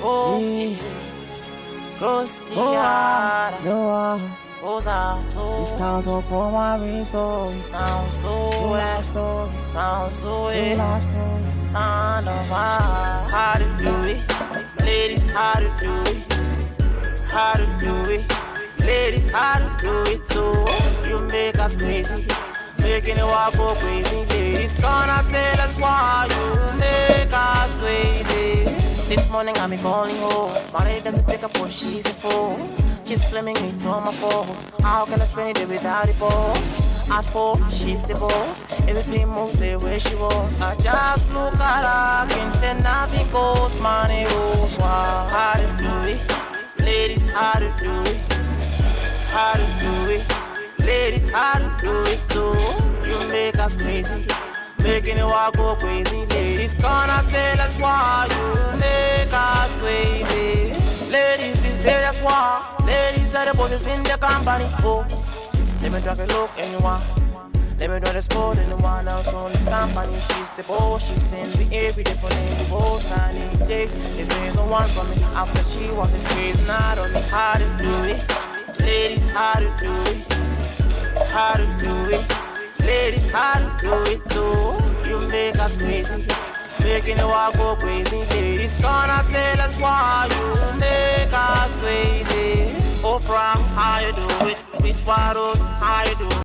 Oh, Costiara, Cosa, This counts all for my real story. sounds so Life story, sounds so two life story. I know how to do it, ladies, how to do it, how to do it, ladies, how to do it too. You make us crazy, making it walk go crazy. Ladies, gonna tell us why you make us crazy. This morning I be calling home, money doesn't pick up what she's for. She's flaming me to my phone. How can I spend it without the boss? At home, she's the boss. Everything moves the way she was. I just look at her, can't say nothing goes. Money rules. Wow, how to do it, ladies, how to do it, how to do it, ladies, how to do it too. You make us crazy, making it walk go crazy. Ladies, gonna tell us why you make us crazy. Ladies, this day that's why. Ladies are the bosses in the company. Oh, let me drag a look anyone. Let me draw the sport anyone else on this company. She's the boss, she's in the air, beautiful name, the boss, and it takes. There's no one for me after she was a crazy not on me. How to do it, ladies, how to do it, how to do it, ladies, how to do it too. You make us crazy, making the walk go crazy. Ladies, gonna tell us why you make us crazy. Oprah, how you do it? Chris Waddle, how you do it?